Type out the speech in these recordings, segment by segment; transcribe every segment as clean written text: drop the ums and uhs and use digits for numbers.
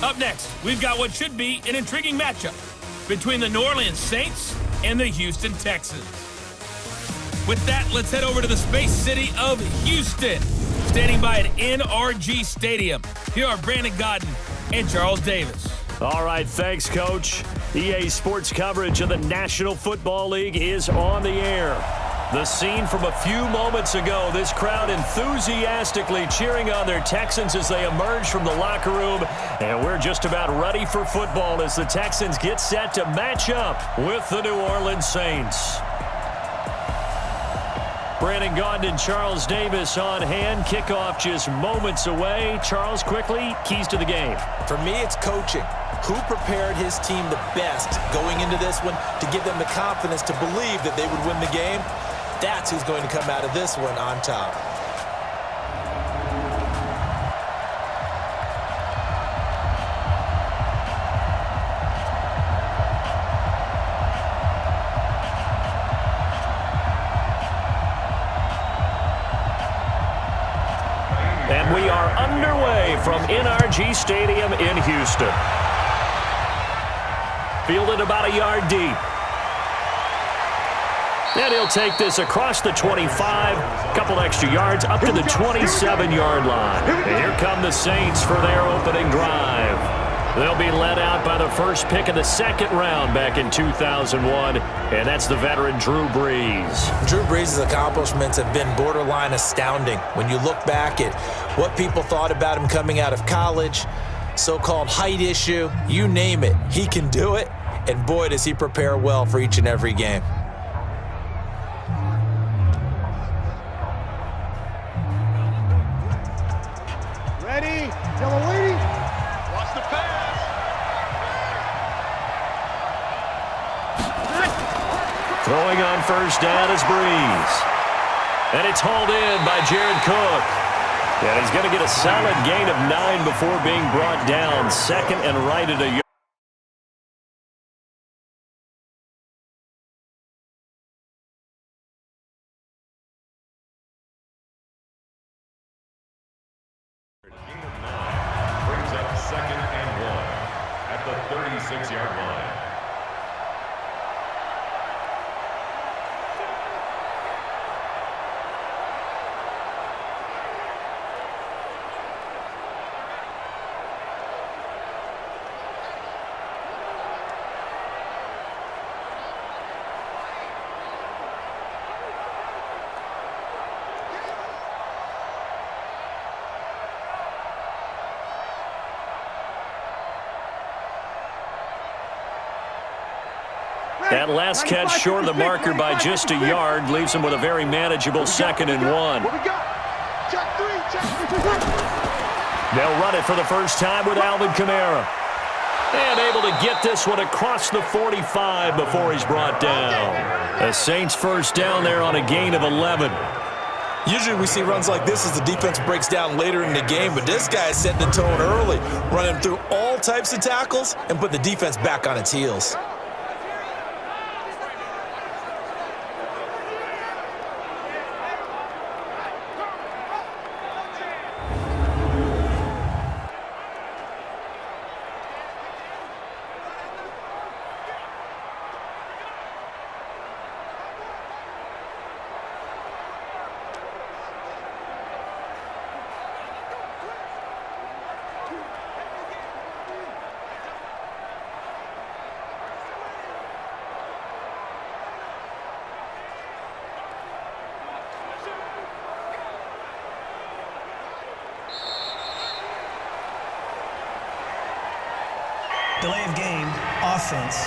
Up next, we've got what should be an intriguing matchup between the New Orleans Saints and the Houston Texans. With that, let's head over to the Space City of Houston. Standing by at NRG Stadium, here are Brandon Gaudin and Charles Davis. All right, thanks, Coach. EA Sports coverage of the National Football League is on the air. The scene from a few moments ago, this crowd enthusiastically cheering on their Texans as they emerge from the locker room. And we're just about ready for football as the Texans get set to match up with the New Orleans Saints. Brandon Gaudin and Charles Davis on hand. Kickoff just moments away. Charles, quickly, keys to the game. For me, it's coaching. Who prepared his team the best going into this one to give them the confidence to believe that they would win the game? That's who's going to come out of this one on top. And we are underway from NRG Stadium in Houston. Fielded about a yard deep. And he'll take this across the 25, couple extra yards up to the 27-yard line. And here come the Saints for their opening drive. They'll be led out by the first pick of the second round back in 2001, and that's the veteran Drew Brees. Drew Brees' accomplishments have been borderline astounding. When you look back at what people thought about him coming out of college, so-called height issue, you name it, he can do it, and boy, does he prepare well for each and every game. Ready, yellow lady. Watch the pass. Throwing on first down is Brees. And it's hauled in by Jared Cook. And he's going to get a solid gain of 9 before being brought down. Second and right at a yard. Gain of 9 brings up second and 1 at the 36-yard line. That last catch short of the marker by just a yard leaves him with a very manageable second and 1. What we got? Check three. They'll run it for the first time with Alvin Kamara. And able to get this one across the 45 before he's brought down. The Saints first down there on a gain of 11. Usually we see runs like this as the defense breaks down later in the game, but this guy is setting the tone early, running through all types of tackles and put the defense back on its heels. Delay of game, offense.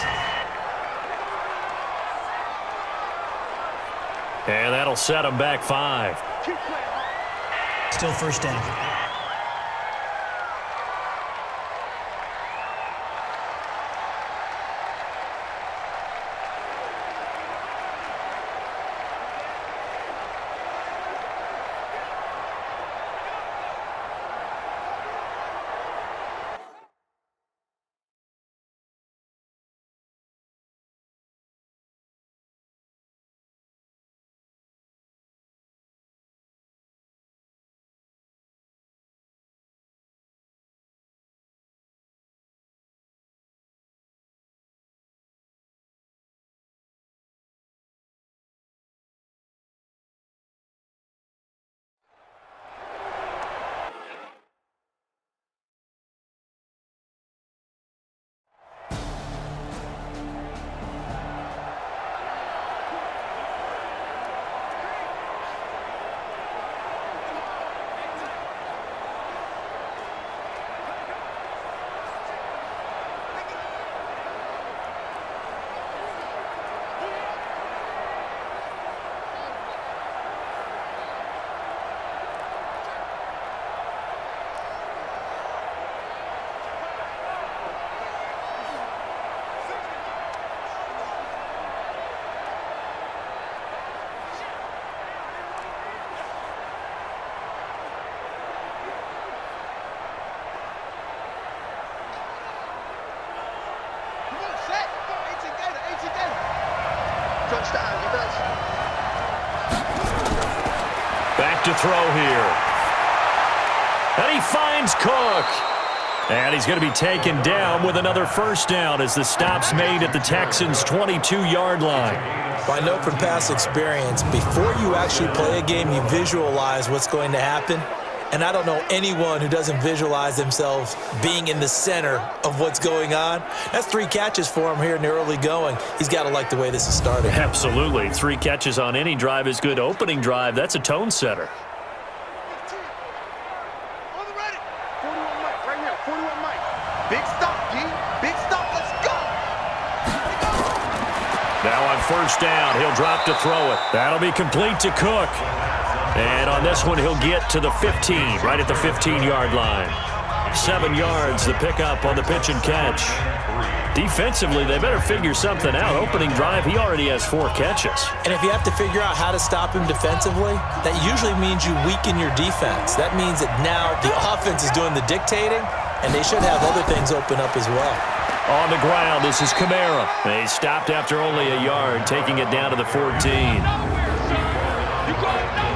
And that'll set him back 5. Still first down. Back to throw here. And he finds Cook. And he's going to be taken down with another first down as the stop's made at the Texans' 22-yard line. I know from past experience, before you actually play a game, you visualize what's going to happen. And I don't know anyone who doesn't visualize themselves being in the center of what's going on. That's 3 catches for him here in the early going. He's got to like the way this is starting. Absolutely. 3 catches on any drive is good. Opening drive, that's a tone setter. Big stop, G. Big stop. Let's go. Now on first down, he'll drop to throw it. That'll be complete to Cook. And on this one, he'll get to the 15, right at the 15-yard line. 7 yards, the pickup on the pitch and catch. Defensively, they better figure something out. Opening drive, he already has 4 catches. And if you have to figure out how to stop him defensively, that usually means you weaken your defense. That means that now the offense is doing the dictating, and they should have other things open up as well. On the ground, this is Kamara. They stopped after only a yard, taking it down to the 14.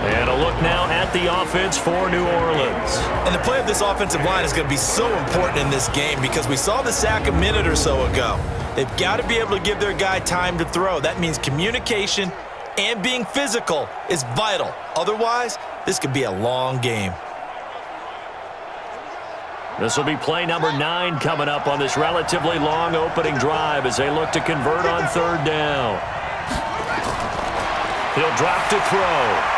And a look now at the offense for New Orleans. And the play of this offensive line is going to be so important in this game because we saw the sack a minute or so ago. They've got to be able to give their guy time to throw. That means communication and being physical is vital. Otherwise, this could be a long game. This will be play number 9 coming up on this relatively long opening drive as they look to convert on third down. He'll drop to throw.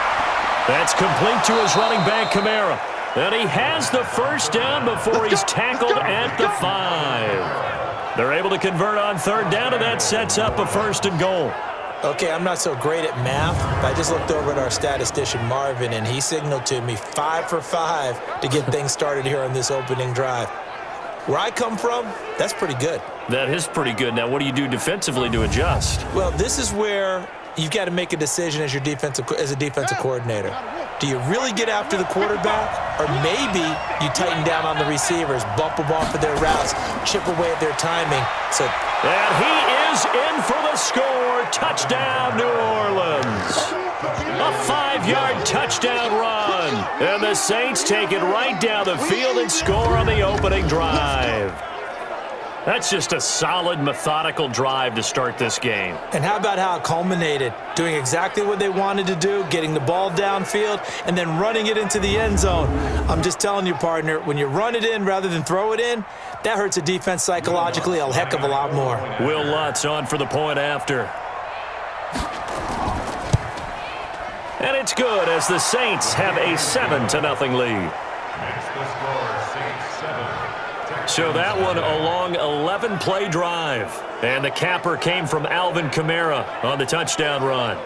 That's complete to his running back, Kamara. And he has the first down before he's tackled at the 5. They're able to convert on third down, and that sets up a 1st and goal. Okay, I'm not so great at math, but I just looked over at our statistician, Marvin, and he signaled to me 5 for 5 to get things started here on this opening drive. Where I come from, that's pretty good. That is pretty good. Now, what do you do defensively to adjust? Well, this is where you've got to make a decision as a defensive coordinator. Do you really get after the quarterback? Or maybe you tighten down on the receivers, bump them off of their routes, chip away at their timing. And he is in for the score. Touchdown, New Orleans. A 5-yard touchdown run. And the Saints take it right down the field and score on the opening drive. That's just a solid, methodical drive to start this game. And how about how it culminated? Doing exactly what they wanted to do, getting the ball downfield, and then running it into the end zone. I'm just telling you, partner, when you run it in rather than throw it in, that hurts a defense psychologically a heck of a lot more. Will Lutz on for the point after. And it's good as the Saints have a 7-0 lead. So that one a long 11-play drive. And the capper came from Alvin Kamara on the touchdown run.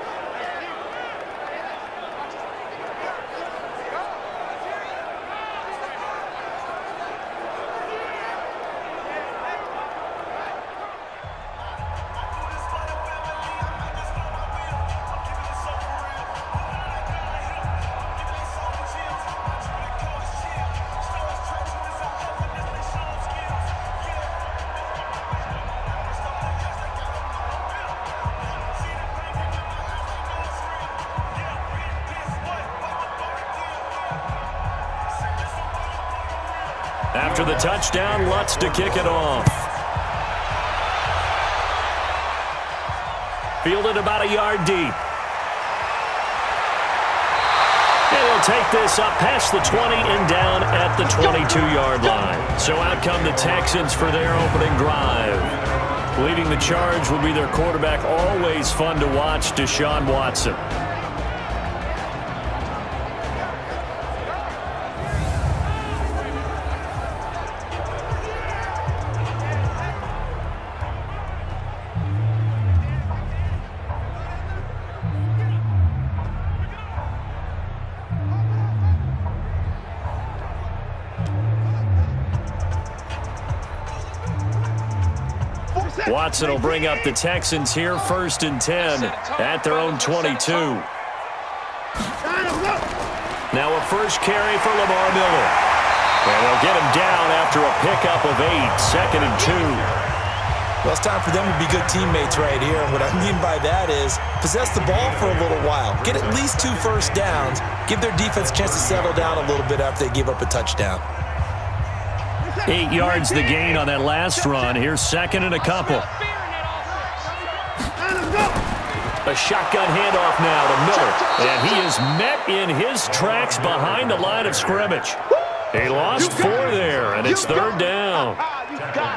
After the touchdown, Lutz to kick it off. Fielded about a yard deep. And he'll take this up past the 20 and down at the 22-yard line. So out come the Texans for their opening drive. Leading the charge will be their quarterback, always fun to watch, Deshaun Watson. Watson will bring up the Texans here, 1st and 10 at their own 22. Now a first carry for Lamar Miller. And they'll get him down after a pickup of 8, 2nd and 2. Well, it's time for them to be good teammates right here. And what I mean by that is possess the ball for a little while. Get at least 2 first downs. Give their defense a chance to settle down a little bit after they give up a touchdown. 8 yards the gain on that last run. Here's second and a couple. A shotgun handoff now to Miller. And he is met in his tracks behind the line of scrimmage. He lost 4 there, and it's third down.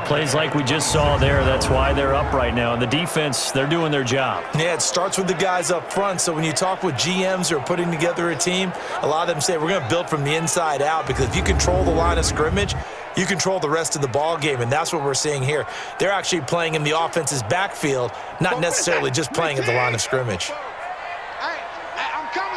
Plays like we just saw there, that's why they're up right now. And the defense, they're doing their job. Yeah, it starts with the guys up front. So when you talk with GMs who are putting together a team, a lot of them say we're going to build from the inside out, because if you control the line of scrimmage, you control the rest of the ball game, and that's what we're seeing here. They're actually playing in the offense's backfield, not necessarily just playing at the line of scrimmage. Hey, I'm coming.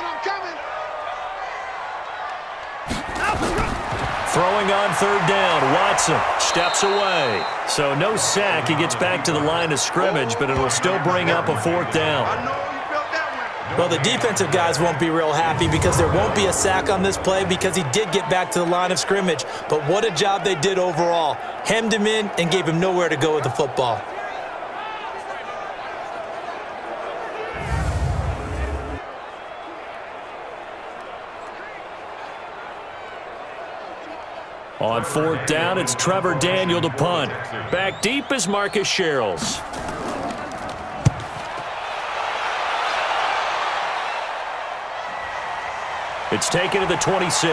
Throwing on third down, Watson steps away. So no sack. He gets back to the line of scrimmage, but it'll still bring up a fourth down. I know you felt that one. Well, the defensive guys won't be real happy because there won't be a sack on this play because he did get back to the line of scrimmage. But what a job they did overall. Hemmed him in and gave him nowhere to go with the football. On fourth down, it's Trevor Daniel to punt. Back deep is Marcus Sherrills. It's taken to the 26.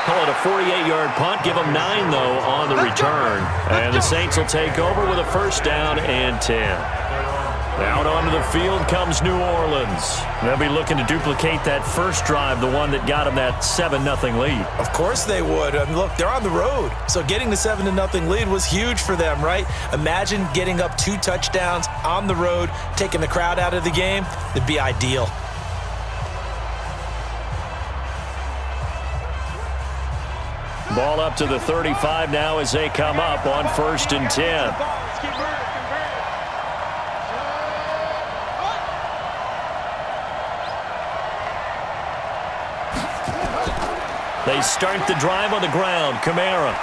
Call it a 48-yard punt. Give them 9, though, on the return. And the Saints will take over with a first down and 10. Out onto the field comes New Orleans. They'll be looking to duplicate that first drive, the one that got them that 7-0 lead. Of course they would. I mean, look, they're on the road. So getting the 7-0 lead was huge for them, right? Imagine getting up 2 touchdowns on the road, taking the crowd out of the game. It'd be ideal. Ball up to the 35 now as they come up on first and 10. They start the drive on the ground. Kamara.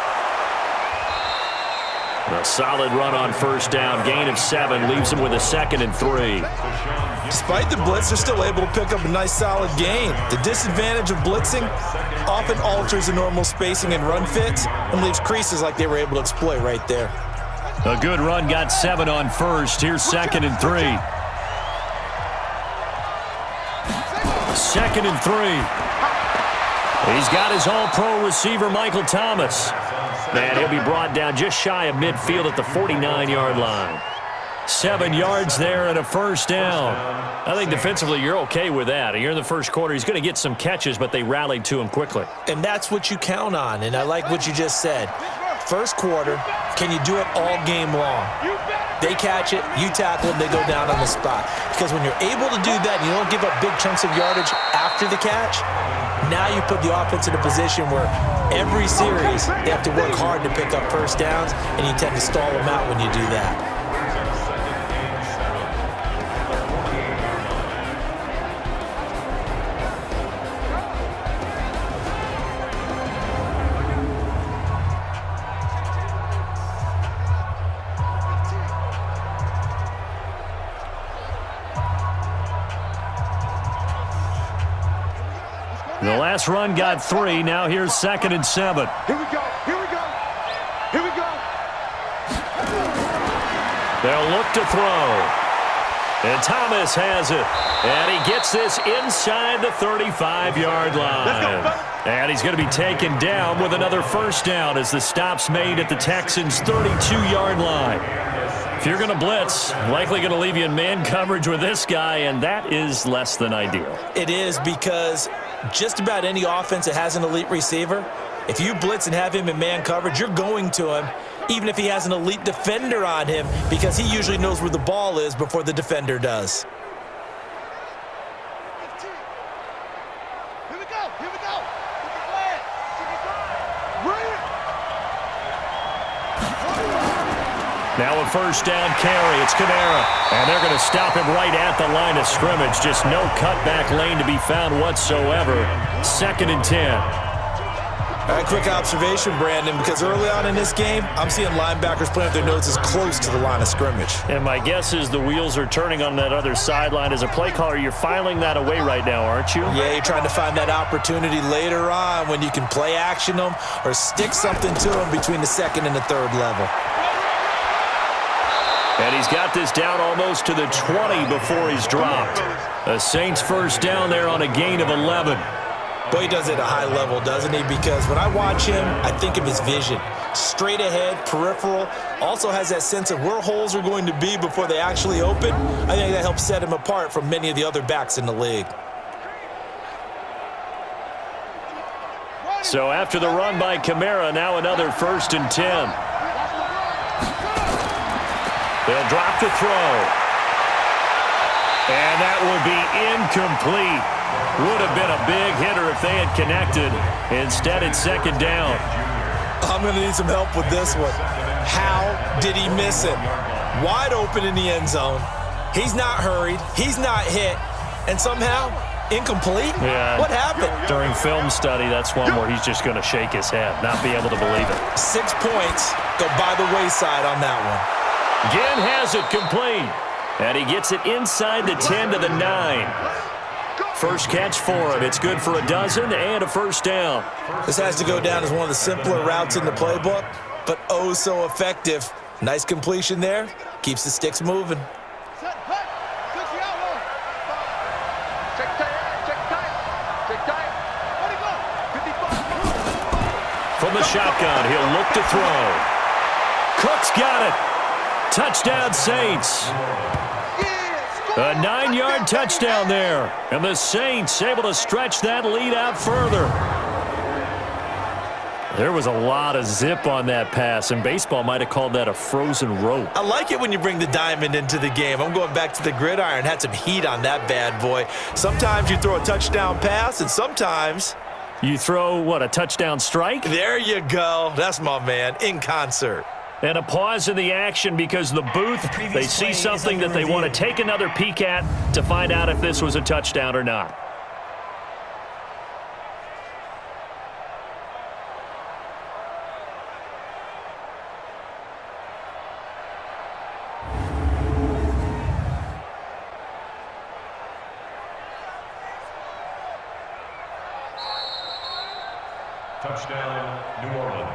A solid run on first down. Gain of 7 leaves him with a 2nd and 3. Despite the blitz, they're still able to pick up a nice solid gain. The disadvantage of blitzing often alters the normal spacing and run fits and leaves creases like they were able to exploit right there. A good run, got 7 on first. Here's 2nd and 3. 2nd and 3. He's got his all-pro receiver, Michael Thomas. And he'll be brought down just shy of midfield at the 49-yard line. 7 yards there and a first down. I think defensively you're okay with that. Here in the first quarter, he's going to get some catches, but they rallied to him quickly. And that's what you count on, and I like what you just said. First quarter, can you do it all game long? They catch it, you tackle it, they go down on the spot. Because when you're able to do that and you don't give up big chunks of yardage after the catch, now you put the offense in a position where every series they have to work hard to pick up first downs, and you tend to stall them out when you do that. The last run got 3. Now here's 2nd and 7. Here we go. They'll look to throw. And Thomas has it. And he gets this inside the 35-yard line. And he's going to be taken down with another first down as the stop's made at the Texans' 32-yard line. If you're going to blitz, likely going to leave you in man coverage with this guy, and that is less than ideal. It is, because just about any offense that has an elite receiver, if you blitz and have him in man coverage, you're going to him, even if he has an elite defender on him, because he usually knows where the ball is before the defender does. Here we go. Now a first down carry. It's Kamara. And they're going to stop him right at the line of scrimmage. Just no cutback lane to be found whatsoever. 2nd and 10. All right, quick observation, Brandon, because early on in this game, I'm seeing linebackers playing with their noses close to the line of scrimmage. And my guess is the wheels are turning on that other sideline. As a play caller, you're filing that away right now, aren't you? Yeah, you're trying to find that opportunity later on when you can play action them or stick something to them between the second and the third level. And he's got this down almost to the 20 before he's dropped. The Saints first down there on a gain of 11. Boy, he does it at a high level, doesn't he? Because when I watch him, I think of his vision. Straight ahead, peripheral, also has that sense of where holes are going to be before they actually open. I think that helps set him apart from many of the other backs in the league. So after the run by Kamara, now another 1st and 10. They'll drop the throw. And that will be incomplete. Would have been a big hitter if they had connected. Instead, it's 2nd down. I'm going to need some help with this one. How did he miss it? Wide open in the end zone. He's not hurried. He's not hit. And somehow, incomplete? Yeah. What happened? During film study, that's one where he's just going to shake his head, not be able to believe it. 6 points go by the wayside on that one. Ginn has it complete. And he gets it inside the 10 to the 9. First catch for him. It's good for a dozen and a 1st down. This has to go down as one of the simpler routes in the playbook, but oh so effective. Nice completion there. Keeps the sticks moving. From the shotgun, he'll look to throw. Cook's got it. Touchdown, Saints. A 9-yard touchdown there. And the Saints able to stretch that lead out further. There was a lot of zip on that pass, and baseball might have called that a frozen rope. I like it when you bring the diamond into the game. I'm going back to the gridiron. Had some heat on that bad boy. Sometimes you throw a touchdown pass, and sometimes you throw, what, a touchdown strike? There you go. That's my man, in concert. And a pause in the action because the booth, they see something that they want to take another peek at to find out if this was a touchdown or not. Touchdown, New Orleans.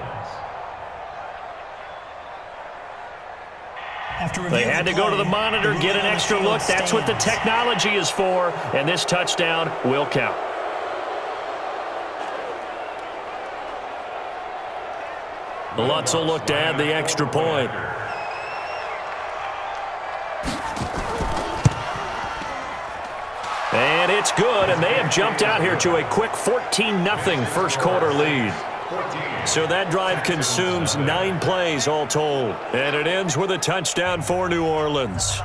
They had to go to the monitor, get an extra look. That's what the technology is for, and this touchdown will count. Lutz will look to add the extra point. And it's good, and they have jumped out here to a quick 14-0 first quarter lead. So that drive consumes 9 plays all told. And it ends with a touchdown for New Orleans.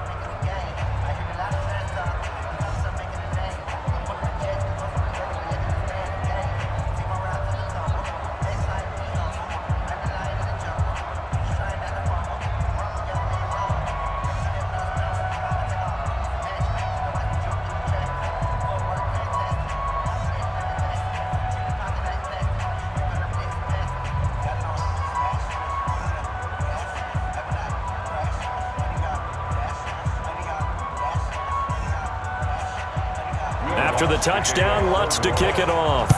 After the touchdown, Lutz to kick it off.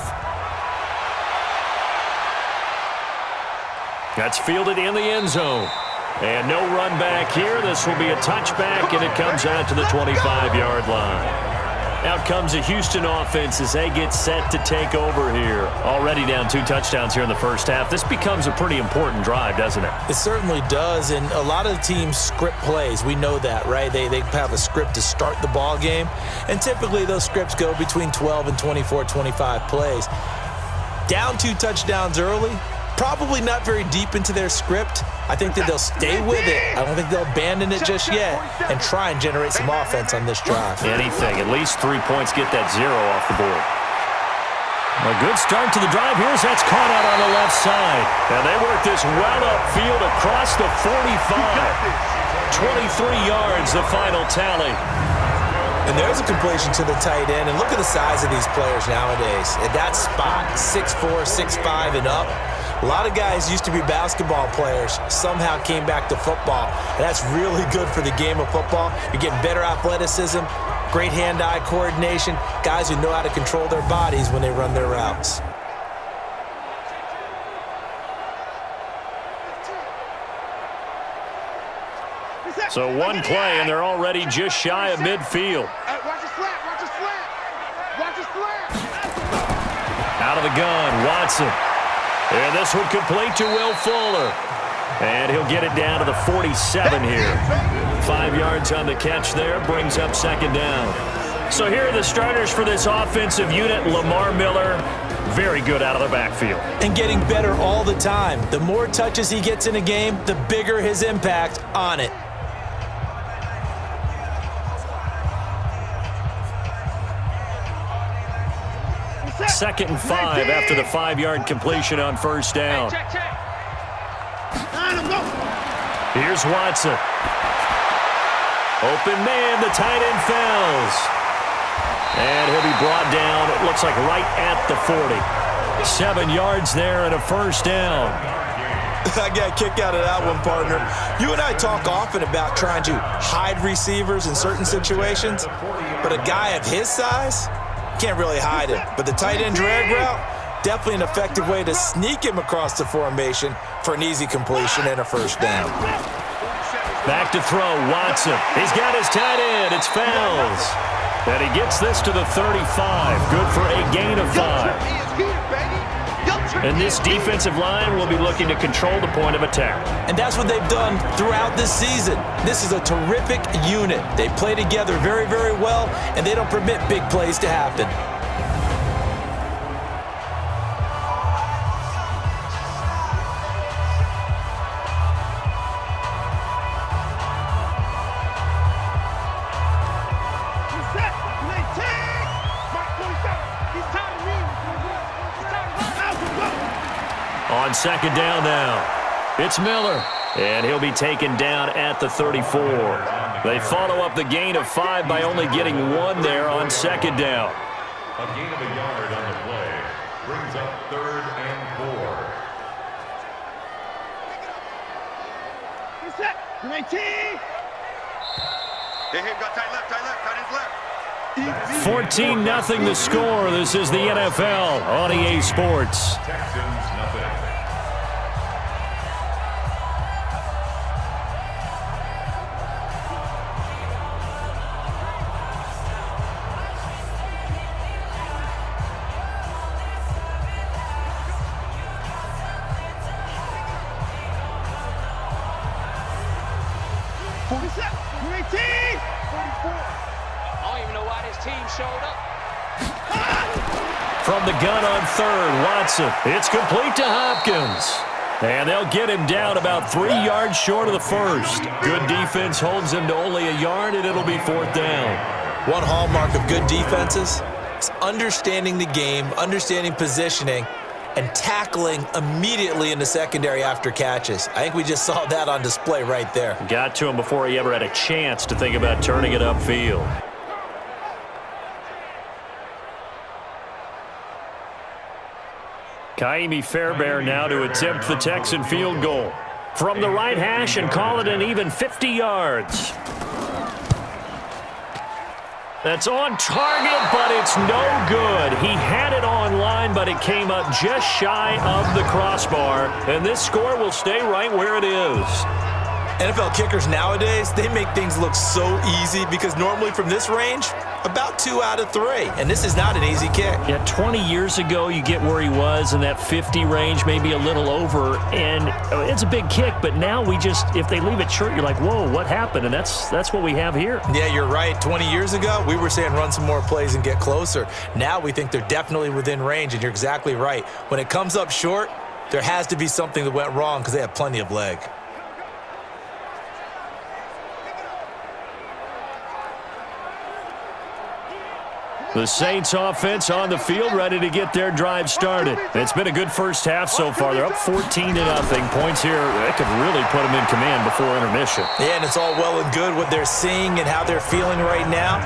That's fielded in the end zone. And no run back here. This will be a touchback, and it comes out to the 25-yard line. Out comes the Houston offense as they get set to take over here. Already down 2 touchdowns here in the first half. This becomes a pretty important drive, doesn't it? It certainly does, and a lot of the teams script plays. We know that, right? They have a script to start the ball game, and typically those scripts go between 12 and 24, 25 plays. Down 2 touchdowns early, probably not very deep into their script. I think that they'll stay with it. I don't think they'll abandon it just yet and try and generate some offense on this drive. Anything. At least 3 points. Get that 0 off the board. A good start to the drive. Here's that's caught out on the left side. And they work this well upfield across the 45. 23 yards, the final tally. And there's a completion to the tight end. And look at the size of these players nowadays. At that spot, 6'4", 6'5", and up. A lot of guys used to be basketball players, somehow came back to football. And that's really good for the game of football. You're getting better athleticism, great hand-eye coordination, guys who know how to control their bodies when they run their routes. So one play, and they're already just shy of midfield. Watch the slant, watch the slant. Watch the slant. Out of the gun, Watson. And this one complete to Will Fuller. And he'll get it down to the 47 here. 5 yards on the catch there, brings up second down. So here are the starters for this offensive unit. Lamar Miller, very good out of the backfield. And getting better all the time. The more touches he gets in a game, the bigger his impact on it. Second and 5 after the 5-yard completion on first down. Here's Watson. Open man, the tight end falls. And he'll be brought down, it looks like right at the 40. 7 yards there and a first down. I got a kick out of that one, partner. You and I talk often about trying to hide receivers in certain situations, but a guy of his size can't really hide him. But the tight end drag route, definitely an effective way to sneak him across the formation for an easy completion and a first down. Back to throw, Watson. He's got his tight end. It's Fells. And he gets this to the 35. Good for a gain of 5. And this defensive line will be looking to control the point of attack. And that's what they've done throughout this season. This is a terrific unit. They play together very, very well, and they don't permit big plays to happen. On second down now, it's Miller, and he'll be taken down at the 34. They follow up the gain of 5 by only getting 1 there on second down. A gain of a yard on the play brings up 3rd and 4. Got tight left, tight ends left. 14-0 the score. This is the NFL on EA Sports. Texans nothing. From the gun on third, Watson. It's complete to Hopkins. And they'll get him down about 3 yards short of the first. Good defense holds him to only a yard, and it'll be 4th down. One hallmark of good defenses is understanding the game, understanding positioning, and tackling immediately in the secondary after catches. I think we just saw that on display right there. Got to him before he ever had a chance to think about turning it upfield. Kaimi Fairbairn now to attempt the Texan field goal. From the right hash and call it an even 50 yards. That's on target, but it's no good. He had it on line, but it came up just shy of the crossbar. And this score will stay right where it is. NFL kickers nowadays, they make things look so easy because normally from this range, about 2 out of 3. And this is not an easy kick. Yeah, 20 years ago, you get where he was in that 50 range, maybe a little over. And it's a big kick, but now we just, if they leave it short, you're like, whoa, what happened? And that's what we have here. Yeah, you're right. 20 years ago, we were saying run some more plays and get closer. Now we think they're definitely within range, and you're exactly right. When it comes up short, there has to be something that went wrong because they have plenty of leg. The Saints offense on the field, ready to get their drive started. It's been a good first half so far. They're up 14-0. Points here, that could really put them in command before intermission. Yeah, and it's all well and good what they're seeing and how they're feeling right now.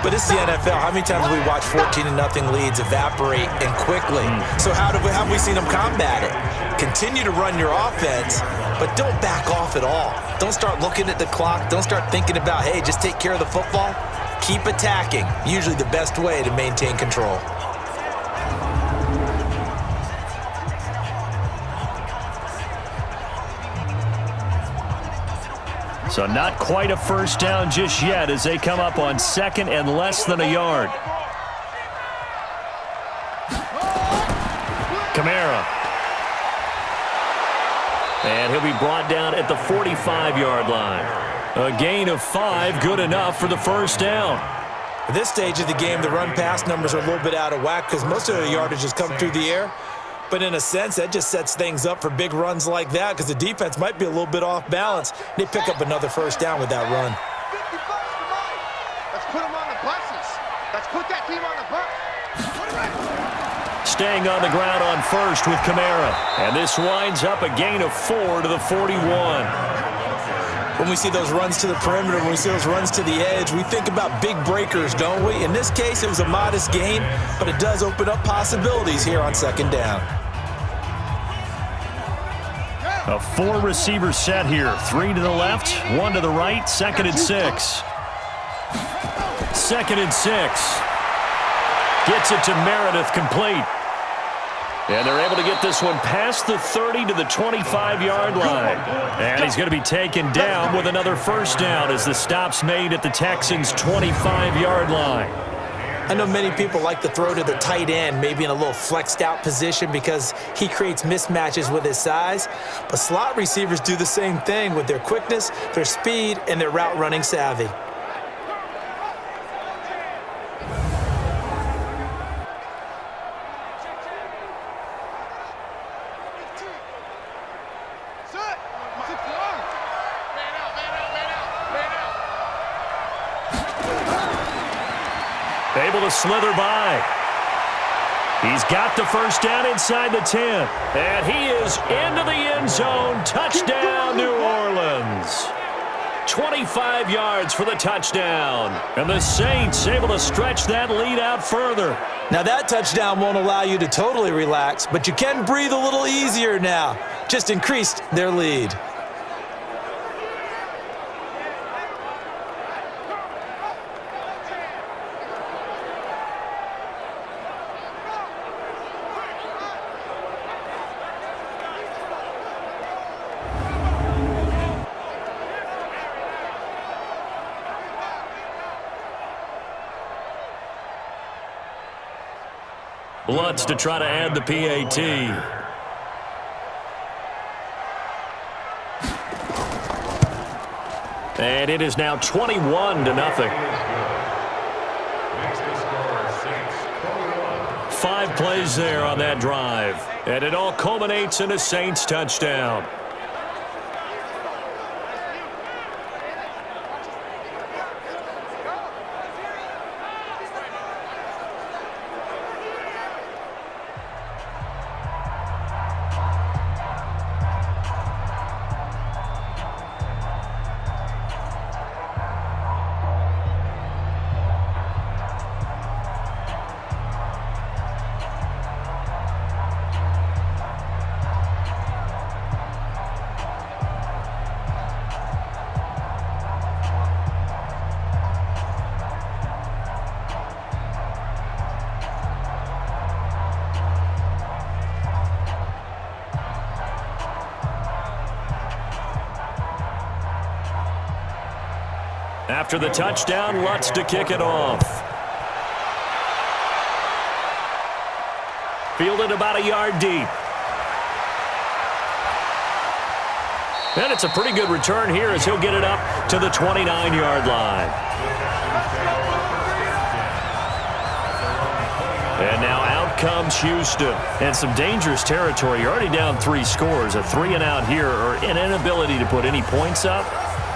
But it's the NFL. How many times have we watched 14-0 leads evaporate and quickly? So how have we seen them combat it? Continue to run your offense, but don't back off at all. Don't start looking at the clock. Don't start thinking about, hey, just take care of the football. Keep attacking. Usually the best way to maintain control. So not quite a first down just yet as they come up on second and less than a yard. Kamara. And he'll be brought down at the 45-yard line. A gain of 5, good enough for the first down. At this stage of the game, the run-pass numbers are a little bit out of whack because most of the yardage has come through the air. But in a sense, that just sets things up for big runs like that because the defense might be a little bit off balance. They pick up another first down with that run. 50 bucks for mine. Let's put them on the buses. Let's put that team on the bus. Put it right. Staying on the ground on first with Kamara. And this winds up a gain of 4 to the 41. When we see those runs to the perimeter, when we see those runs to the edge, we think about big breakers, don't we? In this case, it was a modest gain, but it does open up possibilities here on second down. A 4-receiver set here. 3 to the left, 1 to the right, 2nd and 6. 2nd and 6. Gets it to Meredith, complete. And they're able to get this one past the 30 to the 25-yard line. And he's going to be taken down with another first down as the stop's made at the Texans' 25-yard line. I know many people like to throw to the tight end, maybe in a little flexed out position because he creates mismatches with his size. But slot receivers do the same thing with their quickness, their speed, and their route running savvy. Able to slither by. He's got the first down inside the 10. And he is into the end zone. Touchdown, New Orleans. 25 yards for the touchdown. And the Saints able to stretch that lead out further. Now that touchdown won't allow you to totally relax, but you can breathe a little easier now. Just increased their lead. Lutz to try to add the PAT. And it is now 21-0. 5 plays there on that drive. And it all culminates in a Saints touchdown. After the touchdown, Lutz to kick it off. Fielded about a yard deep. And it's a pretty good return here as he'll get it up to the 29-yard line. And now out comes Houston. And some dangerous territory. You're already down 3 scores. A 3-and-out here or an inability to put any points up.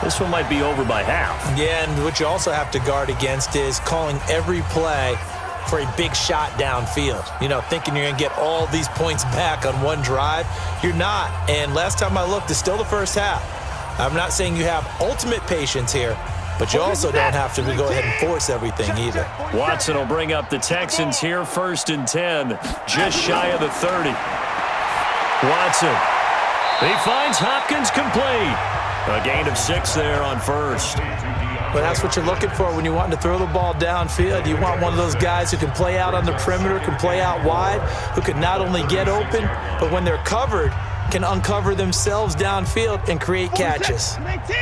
This one might be over by half. Yeah, and what you also have to guard against is calling every play for a big shot downfield. You know, thinking you're going to get all these points back on one drive. You're not. And last time I looked, it's still the first half. I'm not saying you have ultimate patience here, but you also don't have to go ahead and force everything either. Watson will bring up the Texans here, 1st and 10, just shy of the 30. Watson, he finds Hopkins complete. A gain of 6 there on first. Well, that's what you're looking for when you want to throw the ball downfield. You want one of those guys who can play out on the perimeter, can play out wide, who can not only get open, but when they're covered, can uncover themselves downfield and create catches.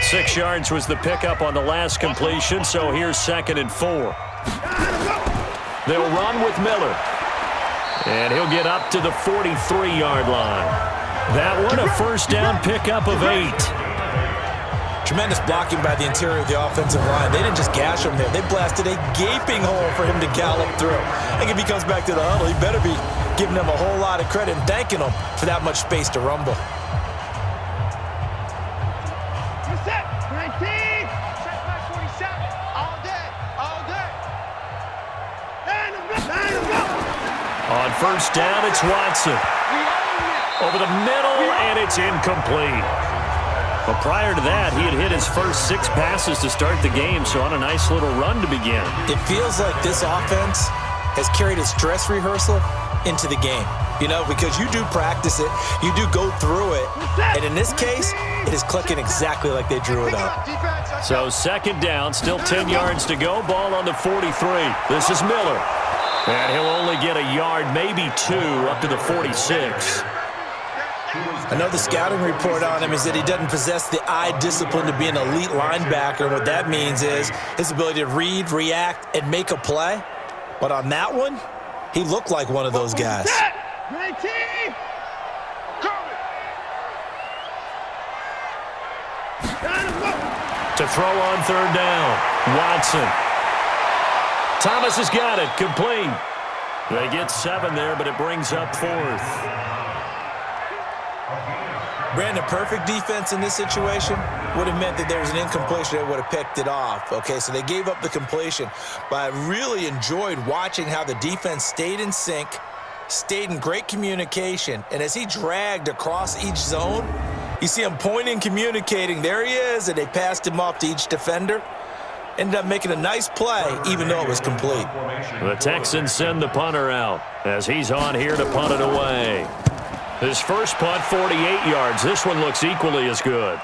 6 yards was the pickup on the last completion, so here's 2nd and 4. They'll run with Miller. And he'll get up to the 43-yard line. That one, a first down pickup of 8. Tremendous blocking by the interior of the offensive line. They didn't just gash him there. They blasted a gaping hole for him to gallop through. I think if he comes back to the huddle, he better be giving them a whole lot of credit and thanking them for that much space to rumble. Set, 19. Set back 47. All day, all day. On first down, it's Watson. Over the middle, and it's incomplete. But prior to that, he had hit his first 6 passes to start the game, so on a nice little run to begin. It feels like this offense has carried its dress rehearsal into the game. You know, because you do practice it, you do go through it, and in this case, it is clicking exactly like they drew it up. So 2nd down, still 10 yards to go, ball on the 43. This is Miller. And he'll only get a yard, maybe 2, up to the 46. I know the scouting report on him is that he doesn't possess the eye discipline to be an elite linebacker. What that means is his ability to read, react, and make a play. But on that one, he looked like one of those guys. 19. To throw on 3rd down, Watson. Thomas has got it, complete. They get 7 there, but it brings up 4th. Brandon, perfect defense in this situation would have meant that there was an incompletion that would have picked it off. Okay, so they gave up the completion. But I really enjoyed watching how the defense stayed in sync, stayed in great communication, and as he dragged across each zone, you see him pointing, communicating. There he is, and they passed him off to each defender. Ended up making a nice play, even though it was complete. The Texans send the punter out as he's on here to punt it away. His first punt, 48 yards. This one looks equally as good.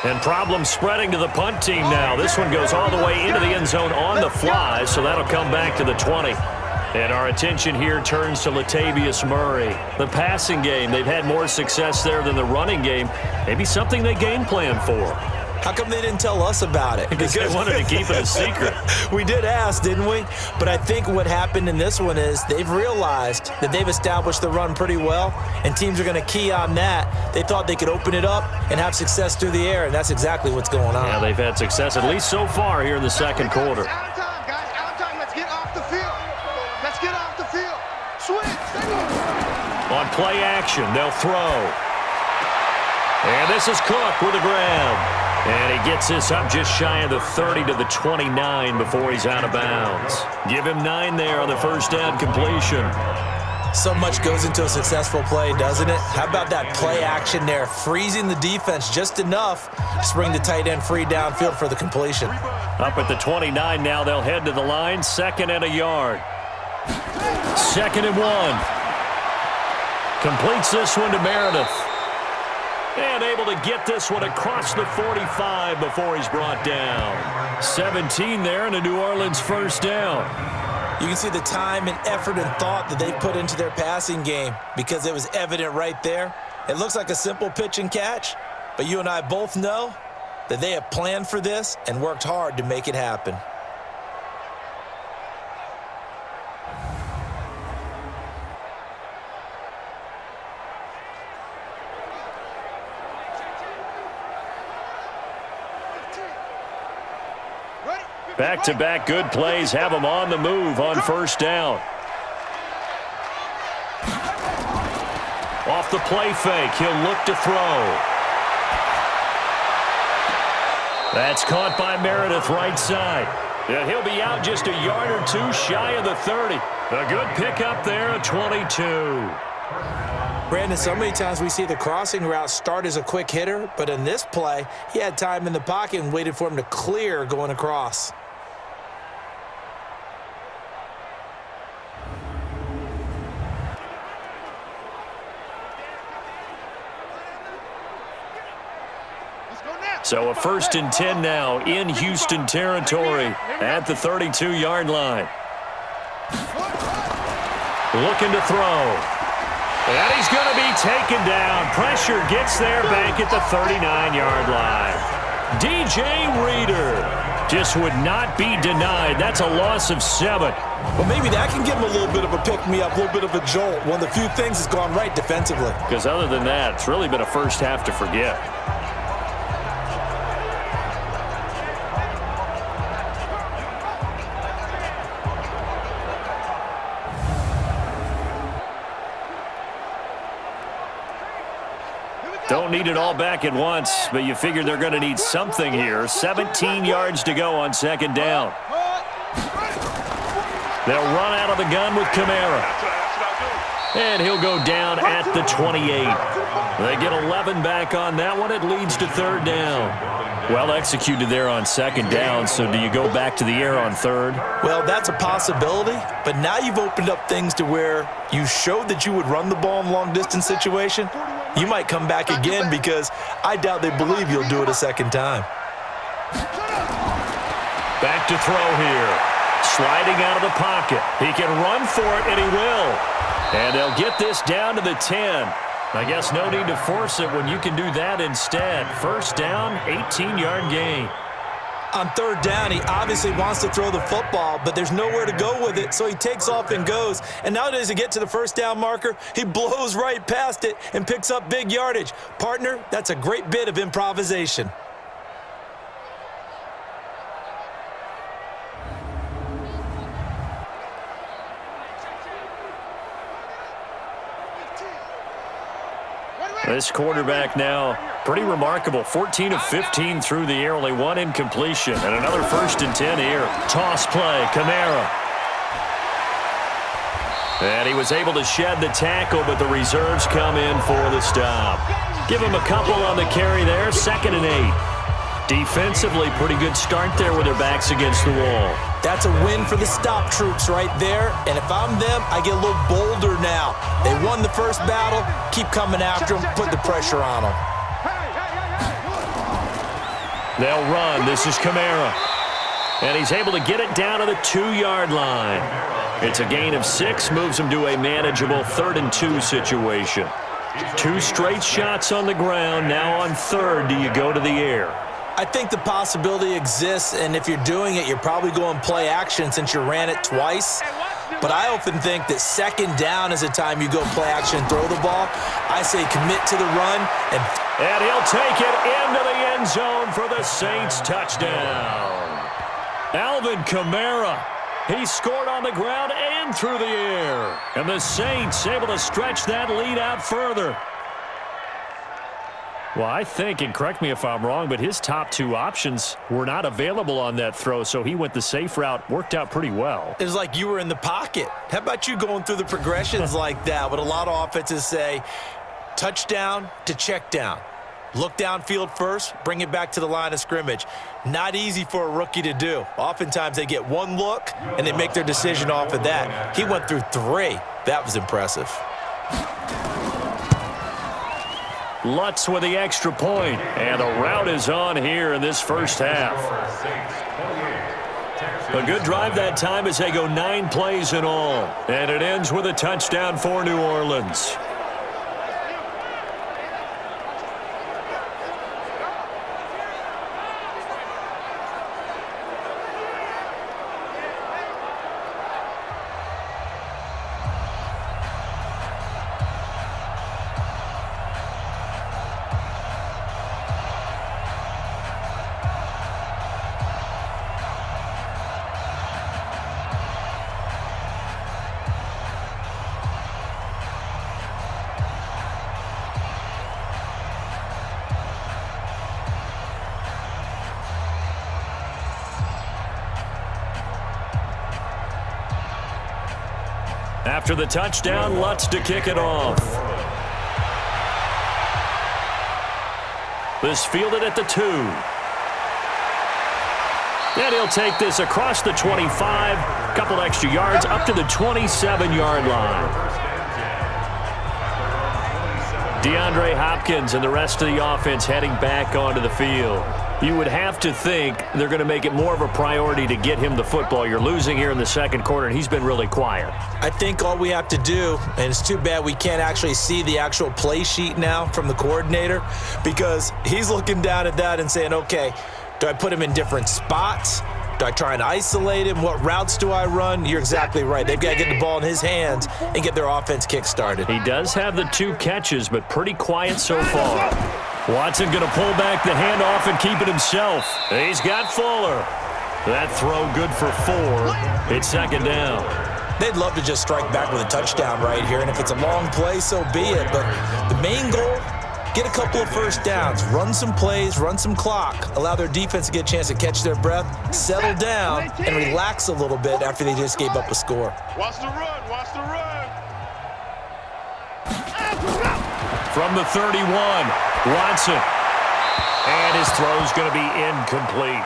And problems spreading to the punt team now. This one goes all the way into the end zone on the fly, so that'll come back to the 20. And our attention here turns to Latavius Murray. The passing game, they've had more success there than the running game. Maybe something they game plan for. How come they didn't tell us about it? Because they wanted to keep it a secret. We did ask, didn't we? But I think what happened in this one is they've realized that they've established the run pretty well, and teams are going to key on that. They thought they could open it up and have success through the air, and that's exactly what's going on. Yeah, they've had success, at least so far, here in the 2nd quarter. Out of time, guys. Out of time. Let's get off the field. Let's get off the field. Switch. On play action, they'll throw. And this is Cook with a grab. And he gets this up just shy of the 30 to the 29 before he's out of bounds. Give him 9 there on the first down completion. So much goes into a successful play, doesn't it? How about that play action there, freezing the defense just enough to bring the tight end free downfield for the completion. Up at the 29 now, they'll head to the line, 2nd and a yard. 2nd and 1. Completes this one to Meredith. And able to get this one across the 45 before he's brought down. 17 there and a New Orleans first down. You can see the time and effort and thought that they put into their passing game because it was evident right there. It looks like a simple pitch and catch, but you and I both know that they have planned for this and worked hard to make it happen. Back-to-back good plays have him on the move on first down. Off the play fake, he'll look to throw. That's caught by Meredith right side. And he'll be out just a yard or two shy of the 30. A good pickup there, a 22. Brandon, so many times we see the crossing route start as a quick hitter, but in this play, he had time in the pocket and waited for him to clear going across. So a 1st and 10 now in Houston territory at the 32-yard line. Looking to throw. And he's going to be taken down. Pressure gets there back at the 39-yard line. DJ Reader just would not be denied. That's a loss of 7. Well, maybe that can give him a little bit of a pick-me-up, a little bit of a jolt. One of the few things that's gone right defensively. Because other than that, it's really been a first half to forget. Don't need it all back at once, but you figure they're going to need something here. 17 yards to go on 2nd down. They'll run out of the gun with Kamara. And he'll go down at the 28. They get 11 back on that one. It leads to 3rd down. Well executed there on 2nd down, so do you go back to the air on 3rd? Well, that's a possibility, but now you've opened up things to where you showed that you would run the ball in long-distance situation. You might come back again because I doubt they believe you'll do it a 2nd time. Back to throw here. Sliding out of the pocket. He can run for it, and he will. And they'll get this down to the 10. I guess no need to force it when you can do that instead. 1st down, 18-yard gain. On 3rd down, he obviously wants to throw the football, but there's nowhere to go with it, so he takes off and goes. And now that he gets to the 1st down marker, he blows right past it and picks up big yardage. Partner, that's a great bit of improvisation. This quarterback now, pretty remarkable. 14 of 15 through the air, only 1 incompletion. And another 1st and 10 here. Toss play, Kamara. And he was able to shed the tackle, but the reserves come in for the stop. Give him a couple on the carry there, 2nd and 8. Defensively, pretty good start there with their backs against the wall. That's a win for the stop troops right there. And if I'm them, I get a little bolder now. They won the first battle. Keep coming after them. Put the pressure on them. They'll run. This is Kamara. And he's able to get it down to the 2-yard line. It's a gain of 6. Moves him to a manageable 3rd and 2 situation. 2 straight shots on the ground. Now on 3rd, do you go to the air? I think the possibility exists, and if you're doing it, you're probably going play action since you ran it twice. But I often think that 2nd down is the time you go play action and throw the ball. I say commit to the run. And he'll take it into the end zone for the Saints touchdown. Alvin Kamara. He scored on the ground and through the air. And the Saints able to stretch that lead out further. Well, I think, and correct me if I'm wrong, but his top 2 options were not available on that throw, so he went the safe route. Worked out pretty well. It was like you were in the pocket. How about you going through the progressions like that? What a lot of offenses say, touchdown to check down. Look downfield first, bring it back to the line of scrimmage. Not easy for a rookie to do. Oftentimes they get 1 look, and they make their decision off of that. He went through 3. That was impressive. Lutz with the extra point, and the route is on here in this first half. A good drive that time as they go 9 plays in all, and it ends with a touchdown for New Orleans. After the touchdown, Lutz to kick it off. This fielded at the 2. And he'll take this across the 25, couple extra yards up to the 27-yard line. DeAndre Hopkins and the rest of the offense heading back onto the field. You would have to think they're going to make it more of a priority to get him the football. You're losing here in the second quarter, and he's been really quiet. I think all we have to do, and it's too bad we can't actually see the actual play sheet now from the coordinator, because he's looking down at that and saying, okay, do I put him in different spots? Do I try and isolate him? What routes do I run? You're exactly right. They've got to get the ball in his hands and get their offense kick-started. He does have the 2 catches, but pretty quiet so far. Watson going to pull back the handoff and keep it himself. He's got Fuller. That throw good for 4. It's second down. They'd love to just strike back with a touchdown right here, and if it's a long play, so be it. But the main goal, get a couple of first downs, run some plays, run some clock, allow their defense to get a chance to catch their breath, settle down, and relax a little bit after they just gave up a score. Watch the run, watch the run. From the 31, Watson. And his throw's going to be incomplete.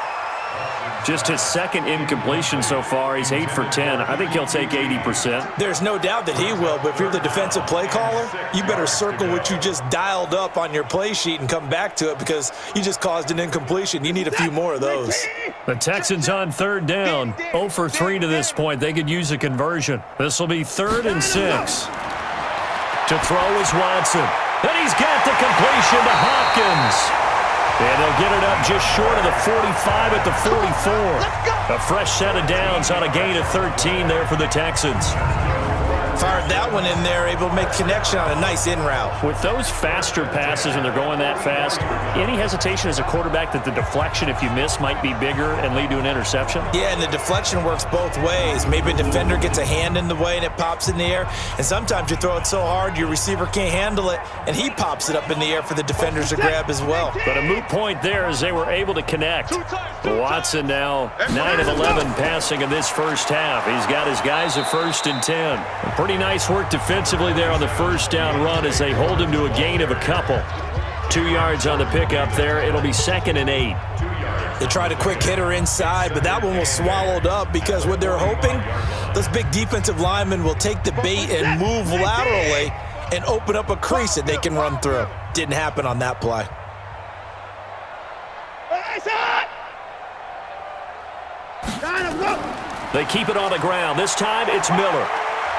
Just his second incompletion so far. He's 8 for 10. I think he'll take 80%. There's no doubt that he will, but if you're the defensive play caller, you better circle what you just dialed up on your play sheet and come back to it, because you just caused an incompletion. You need a few more of those. The Texans on third down. 0 for 3 to this point. They could use a conversion. This will be 3rd and 6. To throw is Watson. And he's got the completion to Hopkins. And they'll get it up just short of the 45 at the 44. A fresh set of downs on a gain of 13 there for the Texans. Fired that one in there, able to make connection on a nice in route. With those faster passes and they're going that fast, any hesitation as a quarterback that the deflection, if you miss, might be bigger and lead to an interception? Yeah, and the deflection works both ways. Maybe a defender gets a hand in the way and it pops in the air, and sometimes you throw it so hard your receiver can't handle it, and he pops it up in the air for the defenders to grab as well. But a moot point there as they were able to connect. Watson now 9 of 11 passing in this first half. He's got his guys at 1st and 10. Pretty nice work defensively there on the first down run as they hold him to a gain of a couple. 2 yards on the pickup there. It'll be 2nd and 8. They tried a quick hitter inside, but that one was swallowed up because what they're hoping, those big defensive linemen will take the bait and move laterally and open up a crease that they can run through. Didn't happen on that play. They keep it on the ground. This time it's Miller.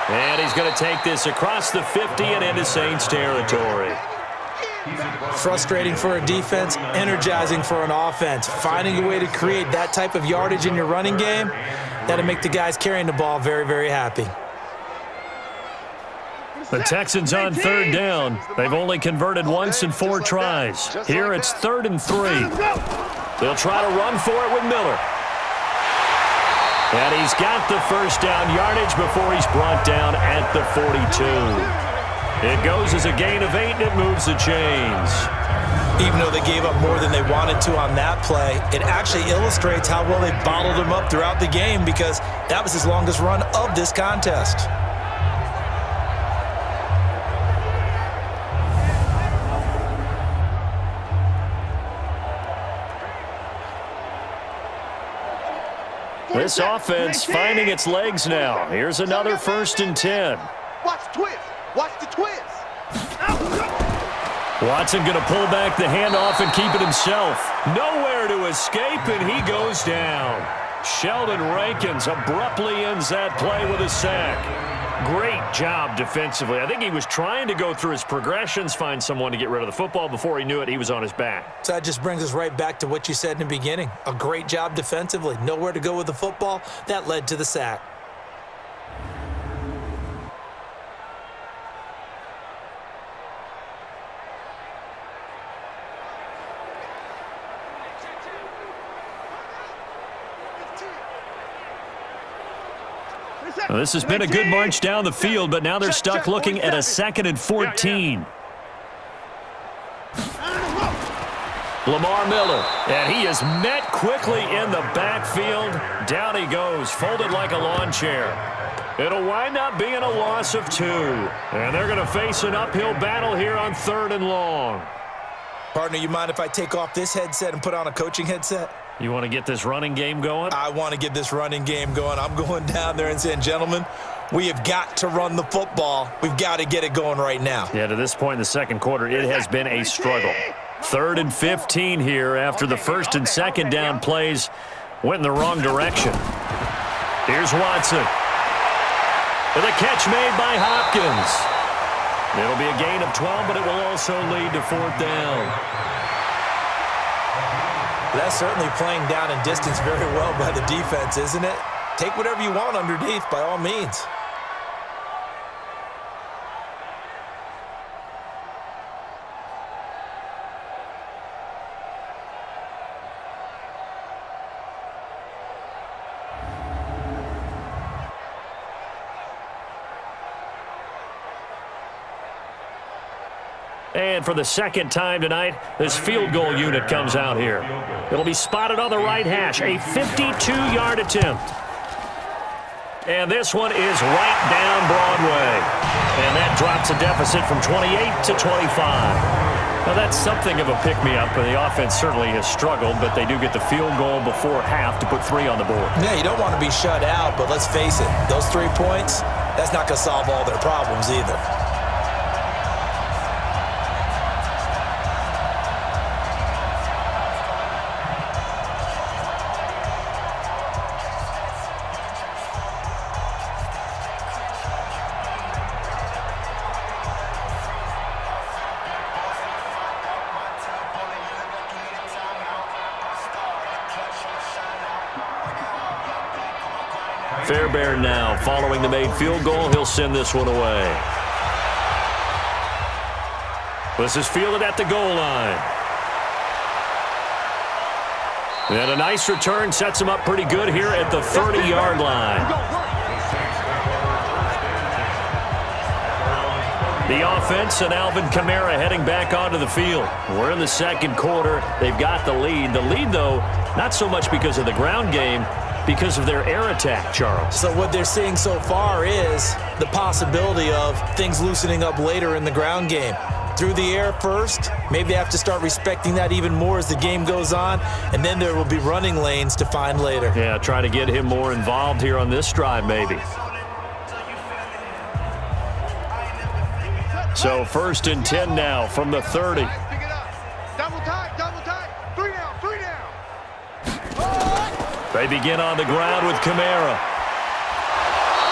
And he's going to take this across the 50 and into Saints territory. Frustrating for a defense, energizing for an offense. Finding a way to create that type of yardage in your running game, that'll make the guys carrying the ball very, very happy. The Texans on third down. They've only converted once in 4 tries. Here it's 3rd and 3. They'll try to run for it with Miller. And he's got the first down yardage before he's brought down at the 42. It goes as a gain of 8, and it moves the chains. Even though they gave up more than they wanted to on that play, it actually illustrates how well they bottled him up throughout the game, because that was his longest run of this contest. This offense finding its legs now. Here's another 1st and 10. Watch the twist. Watch the twist. Watson going to pull back the handoff and keep it himself. Nowhere to escape, and he goes down. Sheldon Rankins abruptly ends that play with a sack. Great job defensively. I think he was trying to go through his progressions, find someone to get rid of the football. Before he knew it, he was on his back. So that just brings us right back to what you said in the beginning. A great job defensively. Nowhere to go with the football. That led to the sack. Well, this has been a good march down the field, but now they're stuck looking at a 2nd and 14. Lamar Miller, and he is met quickly in the backfield. Down he goes, folded like a lawn chair. It'll wind up being a loss of 2. And they're going to face an uphill battle here on 3rd and long. Partner, you mind if I take off this headset and put on a coaching headset? You want to get this running game going? I want to get this running game going. I'm going down there and saying, gentlemen, we have got to run the football. We've got to get it going right now. Yeah, to this point in the second quarter, it has been a struggle. 3rd and 15 here after the 1st and 2nd down plays went in the wrong direction. Here's Watson. With a catch made by Hopkins. It'll be a gain of 12, but it will also lead to 4th down. That's certainly playing down in distance very well by the defense, isn't it? Take whatever you want underneath, by all means. And for the second time tonight, this field goal unit comes out here. It'll be spotted on the right hash, a 52-yard attempt. And this one is right down Broadway. And that drops a deficit from 28 to 25. Now, that's something of a pick-me-up, and the offense certainly has struggled, but they do get the field goal before half to put 3 on the board. Yeah, you don't want to be shut out, but let's face it, those 3 points, that's not going to solve all their problems either. Fairbairn now, following the made field goal, he'll send this one away. This is fielded at the goal line. And a nice return sets him up pretty good here at the 30-yard line. The offense and Alvin Kamara heading back onto the field. We're in the second quarter. They've got the lead. The lead, though, not so much because of the ground game, because of their air attack, Charles. So what they're seeing so far is the possibility of things loosening up later in the ground game. Through the air first, maybe they have to start respecting that even more as the game goes on, and then there will be running lanes to find later. Yeah, try to get him more involved here on this drive, maybe. So 1st and 10 now from the 30. Pick it up. Double tight, double tight. 3 down, 3 down. They begin on the ground with Kamara.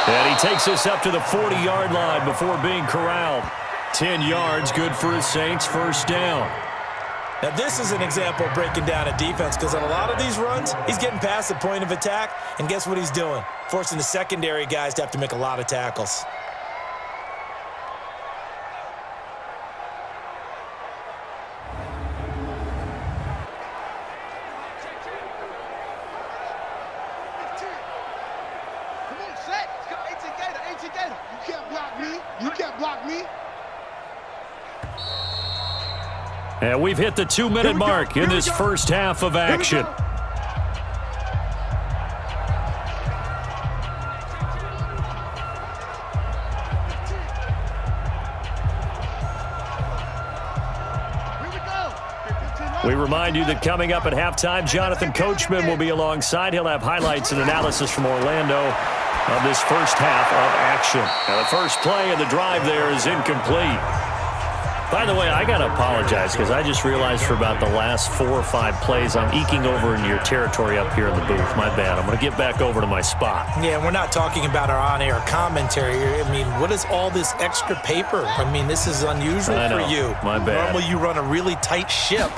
And he takes us up to the 40-yard line before being corralled. 10 yards, good for his Saints, 1st down. Now, this is an example of breaking down a defense because on a lot of these runs, he's getting past the point of attack, and guess what he's doing? Forcing the secondary guys to have to make a lot of tackles. And we've hit the 2-minute mark in this first half of action. We remind you that coming up at halftime, Jonathan Coachman will be alongside. He'll have highlights and analysis from Orlando of this first half of action. Now, the first play of the drive there is incomplete. By the way, I got to apologize because I just realized for about the last 4 or 5 plays, I'm eking over into your territory up here in the booth. My bad. I'm going to get back over to my spot. Yeah, we're not talking about our on-air commentary. I mean, what is all this extra paper? I mean, this is unusual for you. My bad. Normally, you run a really tight ship.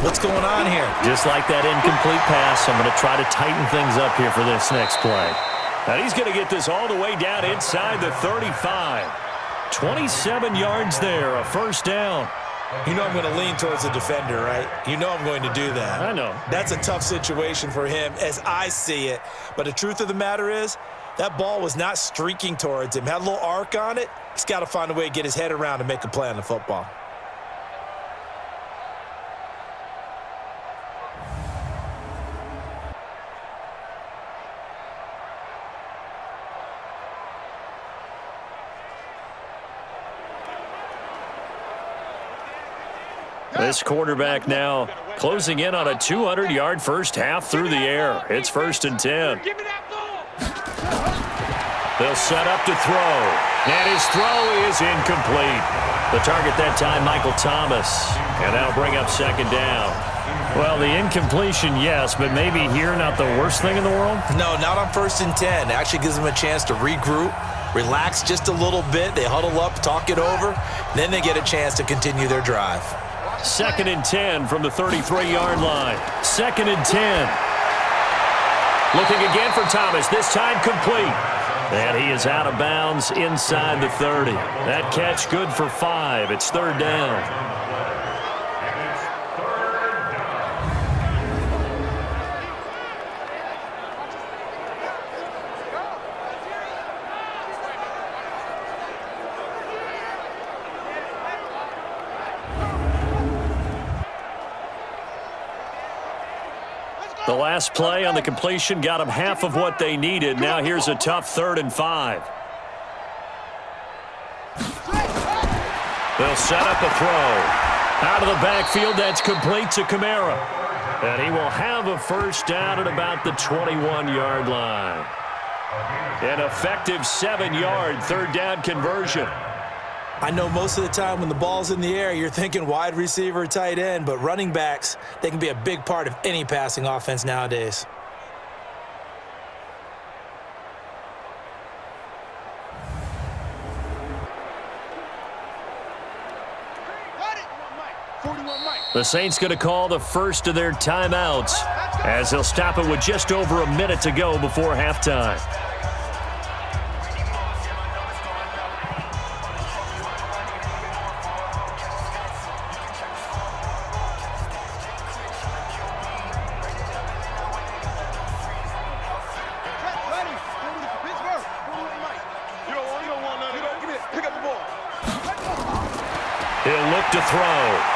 What's going on here? Just like that incomplete pass, I'm going to try to tighten things up here for this next play. Now, he's going to get this all the way down inside the 35. 27 yards there, a 1st down. You know I'm going to lean towards the defender, right? You know I'm going to do that. I know. That's a tough situation for him as I see it. But the truth of the matter is, that ball was not streaking towards him. Had a little arc on it. He's got to find a way to get his head around and make a play on the football. This quarterback now closing in on a 200-yard first half through the air. It's 1st and 10. They'll set up to throw. And his throw is incomplete. The target that time, Michael Thomas. And that'll bring up 2nd down. Well, the incompletion, yes, but maybe here not the worst thing in the world? No, not on 1st and 10. It actually gives them a chance to regroup, relax just a little bit. They huddle up, talk it over. Then they get a chance to continue their drive. 2nd and 10 from the 33-yard line. 2nd and 10. Looking again for Thomas, this time complete. And he is out of bounds inside the 30. That catch good for 5. It's 3rd down. The last play on the completion got them half of what they needed. Now here's a tough 3rd and 5. They'll set up a throw. Out of the backfield, that's complete to Kamara. And he will have a first down at about the 21-yard line. An effective 7-yard 3rd down conversion. I know most of the time when the ball's in the air, you're thinking wide receiver, tight end, but running backs, they can be a big part of any passing offense nowadays. The Saints going to call the first of their timeouts as they'll stop it with just over a minute to go before halftime. He'll look to throw.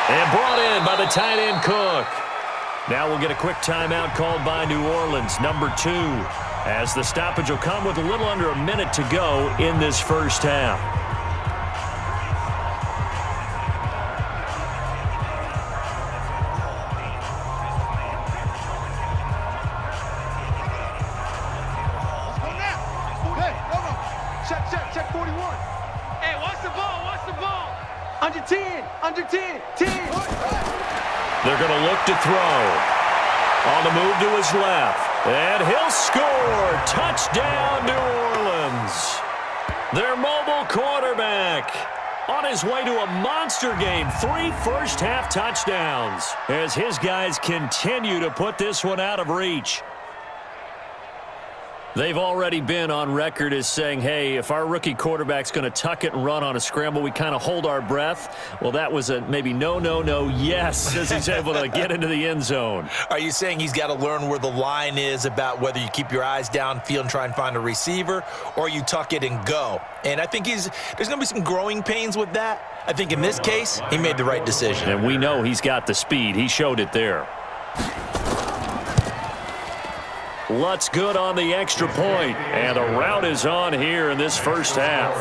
And brought in by the tight end Cook. Now we'll get a quick timeout called by New Orleans, number 2, as the stoppage will come with a little under a minute to go in this first half. Check 41. Hey, what's the ball? Under 10, under 10, 10. They're going to look to throw. On the move to his left. And he'll score. Touchdown, New Orleans. Their mobile quarterback on his way to a monster game. 3 first-half touchdowns as his guys continue to put this one out of reach. They've already been on record as saying, hey, if our rookie quarterback's going to tuck it and run on a scramble, we kind of hold our breath. Well, that was a maybe no, yes, as he's able to get into the end zone. Are you saying he's got to learn where the line is about whether you keep your eyes downfield and try and find a receiver, or you tuck it and go? And I think there's going to be some growing pains with that. I think in this case, he made the right decision. And we know he's got the speed. He showed it there. Lutz good on the extra point, and the route is on here in this first half.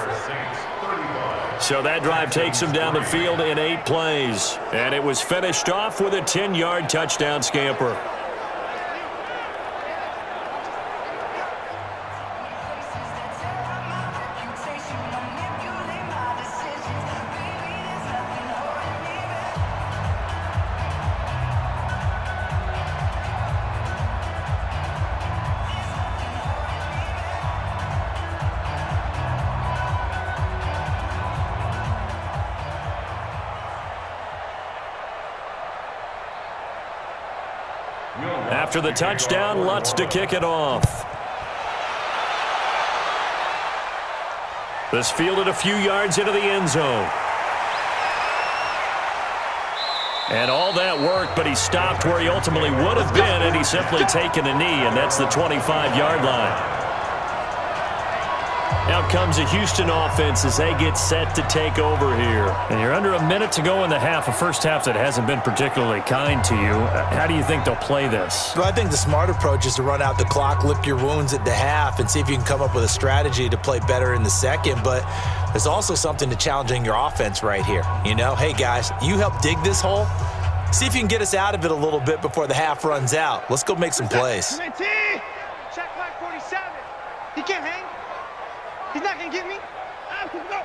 So that drive takes him down the field in 8 plays, and it was finished off with a 10-yard touchdown scamper. After the touchdown, Lutz to kick it off. This fielded a few yards into the end zone. And all that worked, but he stopped where he ultimately would have been, and he's simply taken a knee, and that's the 25-yard line. Now comes the Houston offense as they get set to take over here. And you're under a minute to go in the half, a first half that hasn't been particularly kind to you. How do you think they'll play this? Well, I think the smart approach is to run out the clock, lick your wounds at the half, and see if you can come up with a strategy to play better in the second. But there's also something to challenging your offense right here. You know, hey, guys, you help dig this hole. See if you can get us out of it a little bit before the half runs out. Let's go make some plays. Check line 47. He can't hang. He's not going to get me. Go.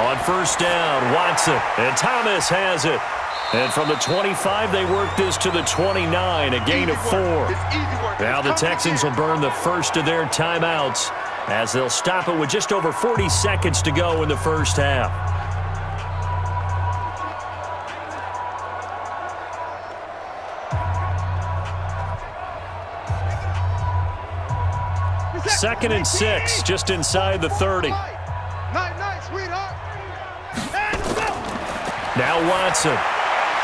On first down, Watson, and Thomas has it. And from the 25, they work this to the 29, a gain of 4. Now the Texans will burn the first of their timeouts as they'll stop it with just over 40 seconds to go in the first half. Second and 6, just inside the 30. Night, sweetheart. Now Watson.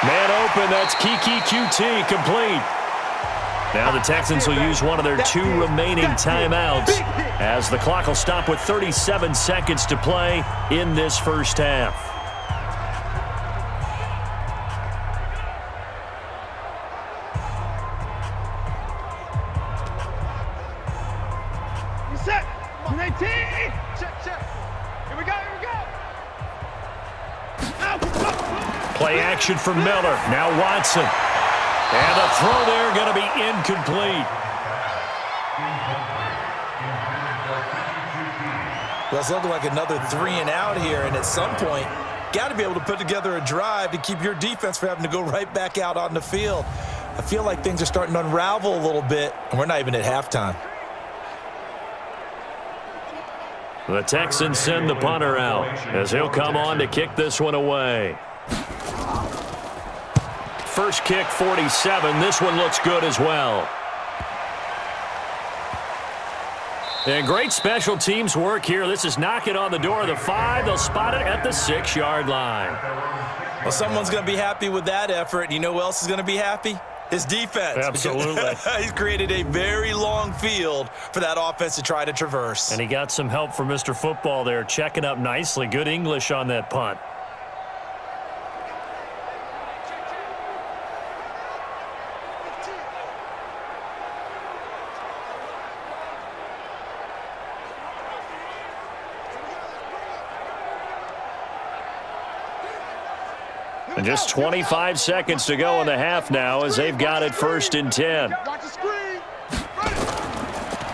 Man open, that's Kiki QT, complete. Now the Texans will use one of their 2 remaining timeouts as the clock will stop with 37 seconds to play in this first half. Set. 19. Check. Here we go. Play action for Miller. Now Watson. And the throw there going to be incomplete. Well, it's looking like another 3 and out here, and at some point, got to be able to put together a drive to keep your defense from having to go right back out on the field. I feel like things are starting to unravel a little bit, and we're not even at halftime. The Texans send the punter out as he'll come on to kick this one away. First kick, 47. This one looks good as well. And great special teams work here. This is knocking on the door of the 5. They'll spot it at the 6-yard line. Well, someone's going to be happy with that effort. You know who else is going to be happy? His defense. Absolutely. He's created a very long field for that offense to try to traverse. And he got some help from Mr. Football there, checking up nicely. Good English on that punt. And just 25 seconds to go in the half now as they've got it 1st and 10. Watch the screen.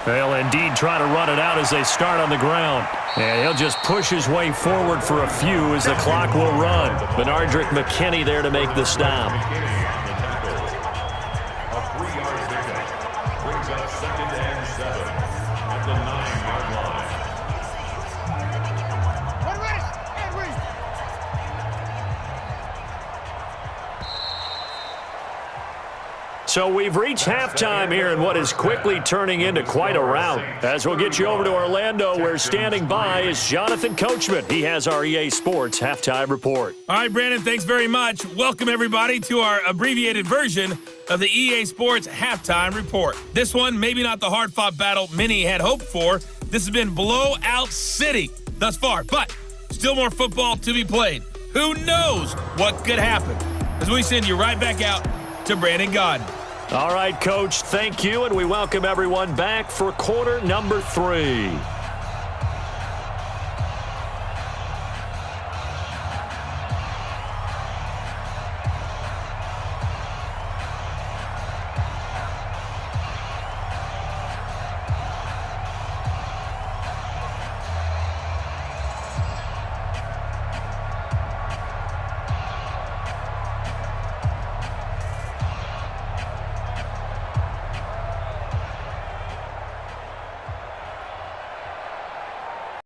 They'll indeed try to run it out as they start on the ground. And he'll just push his way forward for a few as the clock will run. Benardrick McKinney there to make the stop. A 3-yard pickup brings up 2nd and 7 at the 9-yard line. So we've reached halftime here in what is quickly turning into quite a rout. As we'll get you over to Orlando, where standing by is Jonathan Coachman. He has our EA Sports halftime report. All right, Brandon, thanks very much. Welcome, everybody, to our abbreviated version of the EA Sports halftime report. This one, maybe not the hard-fought battle many had hoped for. This has been blowout city thus far, but still more football to be played. Who knows what could happen? As we send you right back out to Brandon Gaudin. All right, Coach, thank you, and we welcome everyone back for quarter number 3.